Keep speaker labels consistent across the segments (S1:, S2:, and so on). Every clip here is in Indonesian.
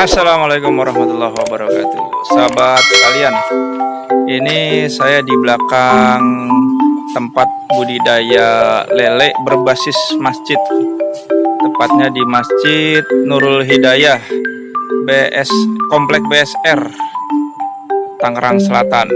S1: Assalamualaikum warahmatullahi wabarakatuh. Sahabat sekalian, ini saya di belakang tempat budidaya lele berbasis masjid. Tepatnya di Masjid Nurul Hidayah Komplek BSR Tangerang Selatan.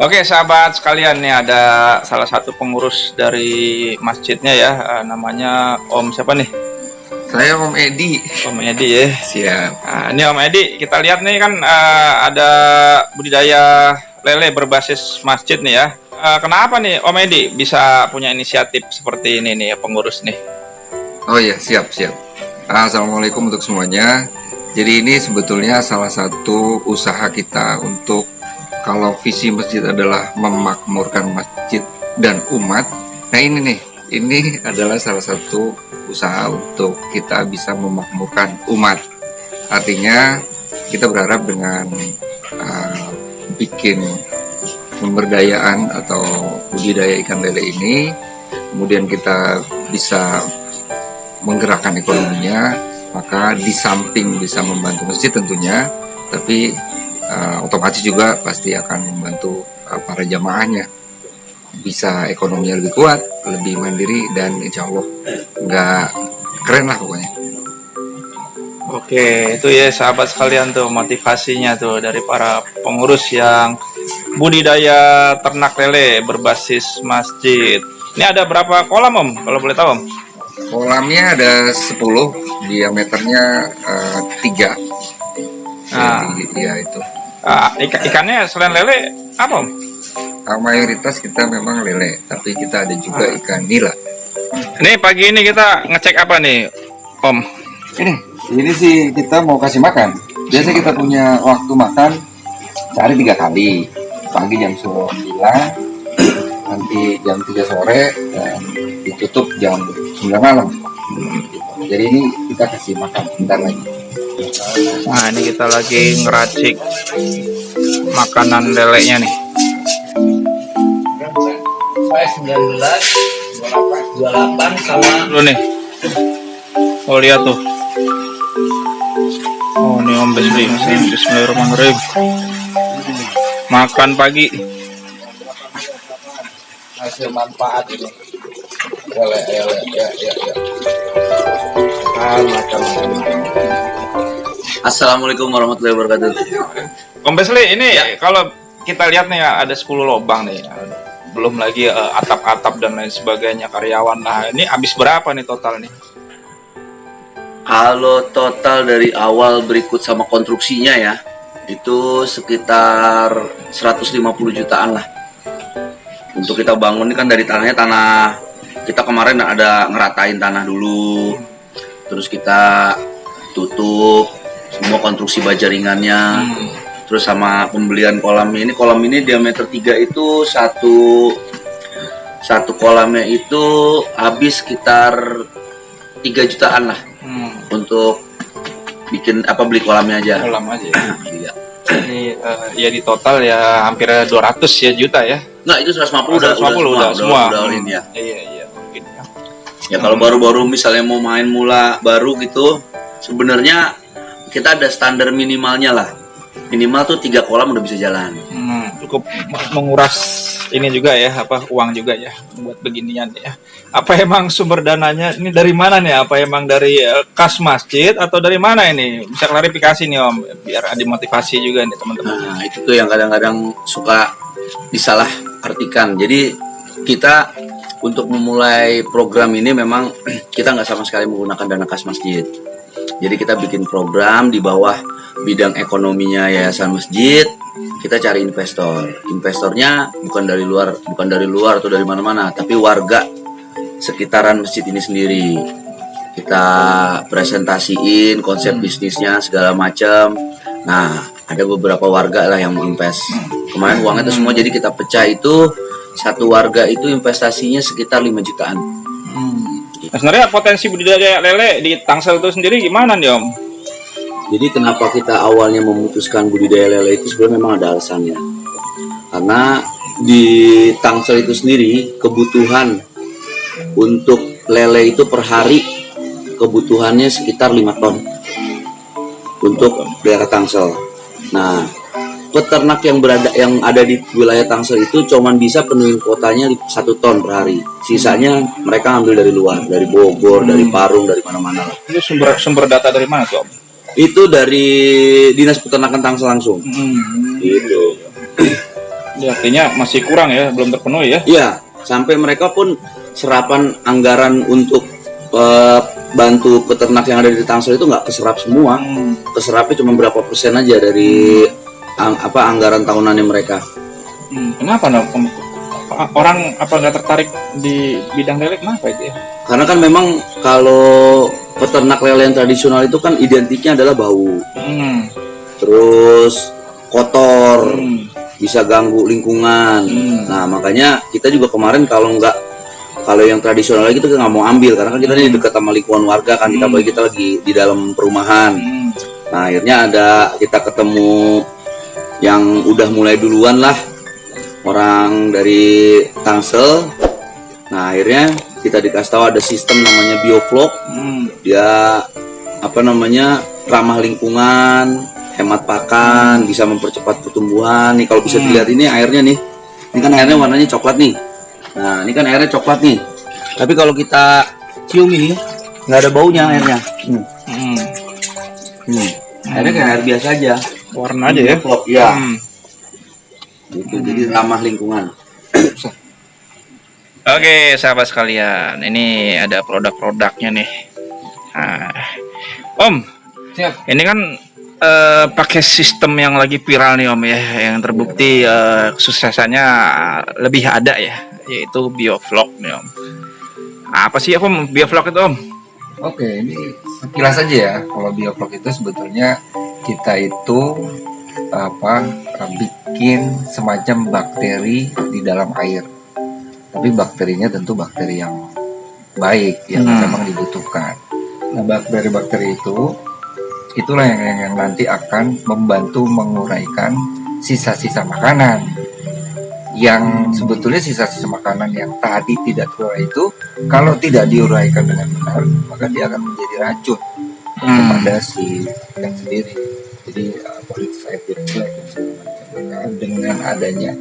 S1: Oke sahabat sekalian, nih ada salah satu pengurus dari masjidnya ya, namanya Om siapa nih?
S2: Saya Om Edi.
S1: Om Edi ya.
S2: Siap.
S1: Nah, ini Om Edi, kita lihat nih kan ada budidaya lele berbasis masjid nih ya. Kenapa nih Om Edi bisa punya inisiatif seperti ini nih ya, pengurus nih?
S2: Oh iya, siap. Assalamualaikum untuk semuanya. Jadi ini sebetulnya salah satu usaha kita untuk, kalau visi masjid adalah memakmurkan masjid dan umat. Nah ini adalah salah satu usaha untuk kita bisa memakmurkan umat. Artinya kita berharap dengan bikin pemberdayaan atau budidaya ikan lele ini, kemudian kita bisa menggerakkan ekonominya, maka di samping bisa membantu masjid tentunya, tapi otomatis juga pasti akan membantu para jamaahnya bisa ekonominya lebih kuat, lebih mandiri, dan insya Allah nggak keren lah pokoknya.
S1: Oke, itu ya sahabat sekalian tuh motivasinya tuh dari para pengurus yang budidaya ternak lele berbasis masjid. Ini ada berapa kolam Om, kalau boleh tahu Om?
S2: Kolamnya ada 10, diameternya 3. Jadi ya itu.
S1: Ikannya selain lele apa Om?
S2: Mayoritas kita memang lele, tapi kita ada juga ikan nila.
S1: Ini pagi ini kita ngecek apa nih Om?
S2: Ini sih kita mau kasih makan. Biasa kita punya waktu makan sehari 3 kali. Pagi jam 9, nanti jam 3 sore, dan ditutup jam 9 malam. Jadi ini kita kasih makan bentar lagi.
S1: Nah ini kita lagi ngeracik makanan lelenya nih.
S3: Saya 19, 28 sama
S1: Dulu nih. Oh lihat tuh. Oh ini Om Bismillahirrahmanirrahim. Makan pagi.
S3: hasil manfaat ini. Ya. Makan.
S4: Assalamualaikum warahmatullahi wabarakatuh.
S1: Om Besli, ini ya, kalau kita lihat nih ya, ada 10 lubang nih. Belum lagi atap-atap dan lain sebagainya, karyawan. Nah, ini habis berapa nih total nih?
S4: Kalau total dari awal berikut sama konstruksinya ya, itu sekitar 150 jutaan lah. Untuk kita bangun ini kan dari tanah kita kemarin ada ngeratain tanah dulu, terus kita tutup semua konstruksi baja ringannya, terus sama pembelian kolam ini. Kolam ini diameter 3 itu satu kolamnya itu habis sekitar 3 jutaan lah untuk bikin beli kolamnya aja.
S1: Kolam aja.
S4: Iya.
S1: Ini ya di total ya hampir 200 ya juta ya.
S4: Nggak, itu 150 udah
S1: semua.
S4: Udah all in ya.
S1: Iya mungkin ya.
S4: Ya kalau baru-baru misalnya mau main mula baru gitu, sebenarnya kita ada standar minimalnya lah. Minimal tuh 3 kolam udah bisa jalan.
S1: Cukup menguras ini juga ya, uang juga ya buat beginian ya. Apa emang sumber dananya ini dari mana nih? Apa emang dari kas masjid atau dari mana ini? Bisa klarifikasi nih Om, biar ada motivasi juga nih teman-teman.
S4: Nah, itu tuh yang kadang-kadang suka disalah artikan. Jadi kita untuk memulai program ini memang kita nggak sama sekali menggunakan dana kas masjid. Jadi kita bikin program di bawah bidang ekonominya Yayasan Masjid, kita cari investor. Investornya bukan dari luar atau dari mana-mana, tapi warga sekitaran masjid ini sendiri. Kita presentasiin konsep bisnisnya segala macam. Nah, ada beberapa warga lah yang invest. Kemarin uangnya itu semua jadi kita pecah, itu satu warga itu investasinya sekitar 5 jutaan.
S1: Nah, sebenarnya potensi budidaya lele di Tangsel itu sendiri gimana nih Om?
S4: Jadi kenapa kita awalnya memutuskan budidaya lele itu sebenarnya memang ada alasannya. Karena di Tangsel itu sendiri kebutuhan untuk lele itu per hari kebutuhannya sekitar 5 ton untuk daerah Tangsel. Nah, peternak yang ada di wilayah Tangsel itu cuman bisa penuhin kuotanya 1 ton per hari. Sisanya mereka ambil dari luar, dari Bogor, dari Parung, dari mana-mana.
S1: Itu sumber data dari mana tuh Om?
S4: Itu dari Dinas Peternakan Tangsel langsung. Gitu.
S1: Ya, artinya masih kurang ya, belum terpenuhi ya?
S4: Iya, sampai mereka pun serapan anggaran untuk bantu peternak yang ada di Tangsel itu nggak keserap semua. Keserapnya cuma berapa persen aja dari anggaran tahunannya mereka.
S1: Kenapa Om? Orang apa nggak tertarik di bidang lele, kenapa itu ya?
S4: Karena kan memang kalau peternak lele yang tradisional itu kan identiknya adalah bau, terus kotor, bisa ganggu lingkungan. Nah, makanya kita juga kemarin kalau yang tradisional lagi kita nggak mau ambil, karena kan kita ini dekat sama lingkungan warga kan, kita lagi di dalam perumahan. Nah, akhirnya kita ketemu yang udah mulai duluan lah, orang dari Tangsel. Nah, akhirnya kita dikasih tahu ada sistem namanya bioflok. Dia ramah lingkungan, hemat pakan, bisa mempercepat pertumbuhan. Nih kalau bisa dilihat ini airnya nih. Ini kan airnya warnanya coklat nih. Nah, ini kan airnya coklat nih. Tapi kalau kita cium ini nggak ada baunya airnya. Airnya kayak air biasa aja.
S1: Warna aja ya?
S4: Bioflok, ya. Gitu, jadi ramah lingkungan.
S1: Oke, sahabat sekalian, ini ada produk-produknya nih. Nah, Om, ini kan pakai sistem yang lagi viral nih Om ya, yang terbukti kesuksesannya lebih ada ya, yaitu bioflok nih Om. Apa sih Om bioflok itu Om?
S2: Oke, ini sekilas aja ya. Kalau bioflok itu sebetulnya kita itu bikin semacam bakteri di dalam air. Tapi bakterinya tentu bakteri yang baik, yang memang dibutuhkan. Nah, bakteri-bakteri itulah yang nanti akan membantu menguraikan sisa-sisa makanan. Yang sebetulnya sisa-sisa makanan yang tadi tidak terurai itu, kalau tidak diuraikan dengan benar, maka dia akan menjadi racun kepada si ikan sendiri. Jadi dengan adanya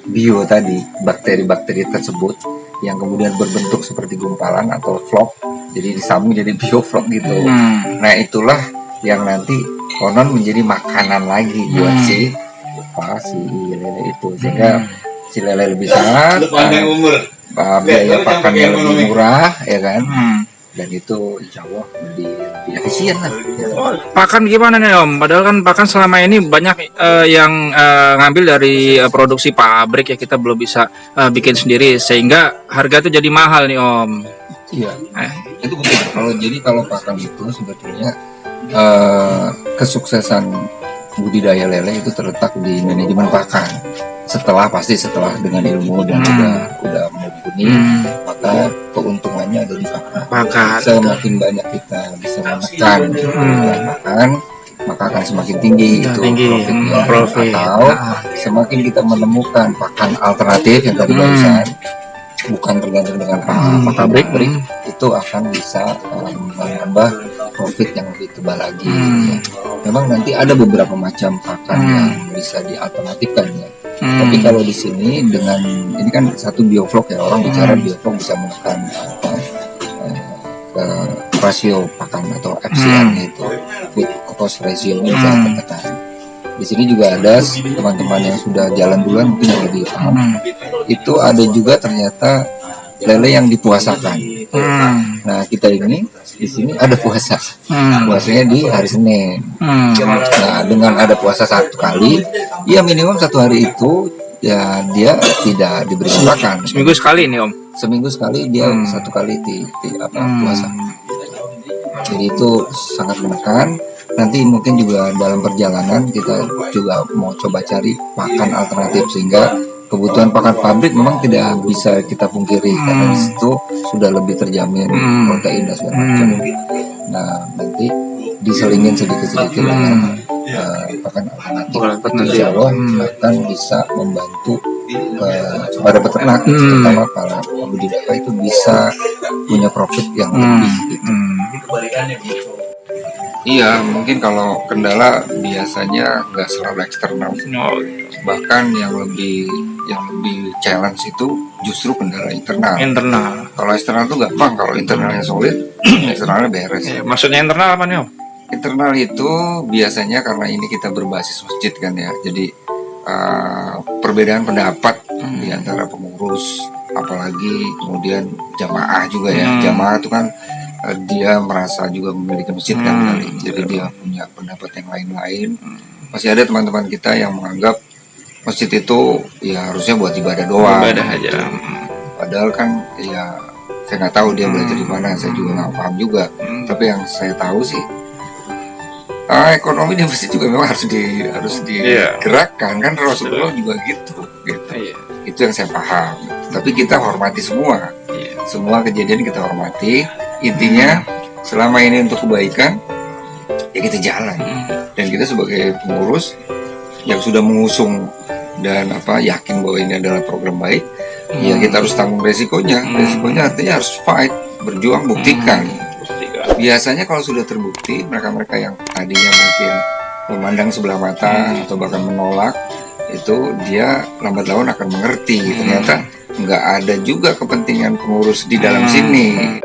S2: bio tadi, bakteri-bakteri tersebut yang kemudian berbentuk seperti gumpalan atau flok, jadi disambung jadi bioflok gitu. Nah, itulah yang nanti konon menjadi makanan lagi buat si lele itu, sehingga si lele lebih sehat, biaya pakannya lebih murah, ya kan? Dan itu insya Allah lebih efisien lah.
S1: Pakan gimana nih Om? Padahal kan pakan selama ini banyak yang ngambil dari produksi pabrik ya, kita belum bisa bikin sendiri sehingga harga itu jadi mahal nih Om.
S2: Iya, itu betul. Kalau pakan itu sebetulnya kesuksesan budidaya lele itu terletak di manajemen pakan. Setelah dengan ilmu dan udah mumpuni, maka keuntungannya ada di pakan. Semakin banyak kita bisa menekan pakan, maka akan semakin tinggi profitnya. Atau semakin kita menemukan pakan alternatif yang tadi barusan, bukan tergantung dengan pakan pabrik, itu akan bisa menambah profit yang lebih tebal lagi. Memang nanti ada beberapa macam pakan yang bisa dialternatifkan ya. Tapi kalau di sini dengan ini kan satu bioflok ya, orang bicara bioflok bisa menekan rasio pakan atau FCR-nya itu, feed cost ratio-nya bisa tertekan. Di sini juga ada teman-teman yang sudah jalan duluan mungkin yang lebih paham. Itu ada juga ternyata lele yang dipuasakan. Nah kita ini di sini ada puasa, puasanya di hari Senin. Nah dengan ada puasa 1 kali, ya minimum 1 hari itu ya dia tidak diberi makan.
S1: Seminggu sekali nih Om.
S2: Seminggu sekali dia 1 kali puasa. Jadi itu sangat menekan. Nanti mungkin juga dalam perjalanan kita juga mau coba cari pakan alternatif sehingga kebutuhan pakan pabrik memang tidak bisa kita pungkiri karena di situ sudah lebih terjamin protein dan segala macam. Nah nanti diselingin sedikit-sedikit dengan pakan alternatif. Insya Allah akan bisa membantu kepada peternak, terutama para budidaya itu bisa punya profit yang lebih. Gitu. Iya, mungkin kalau kendala biasanya nggak selalu eksternal. Bahkan yang lebih challenge itu justru kendala internal. Kalau eksternal itu gampang, kalau internalnya solid, eksternalnya beres.
S1: Ya, maksudnya internal apa nih Om?
S2: Internal itu biasanya karena ini kita berbasis masjid kan ya, jadi perbedaan pendapat di antara pengurus, apalagi kemudian jamaah juga ya. Jamaah itu kan dia merasa juga memiliki masjid kan, jadi dia punya pendapat yang lain-lain. Masih ada teman-teman kita yang menganggap masjid itu ya harusnya buat ibadah doang.
S1: Ibadah aja.
S2: Padahal kan ya saya nggak tahu dia belajar di mana, saya juga nggak paham juga. Tapi yang saya tahu sih ekonomi di masjid juga memang harus digerakkan kan, Rasulullah juga gitu. Itu yang saya paham. Tapi kita hormati semua. Semua kejadian kita hormati. Intinya selama ini untuk kebaikan ya kita jalan. Dan kita sebagai pengurus yang sudah mengusung dan yakin bahwa ini adalah program baik, ya kita harus tanggung resikonya. Resikonya artinya harus fight, berjuang, buktikan. Biasanya kalau sudah terbukti, mereka-mereka yang tadinya mungkin memandang sebelah mata atau bahkan menolak, itu dia lambat laun akan mengerti. Ternyata nggak ada juga kepentingan pengurus di dalam sini.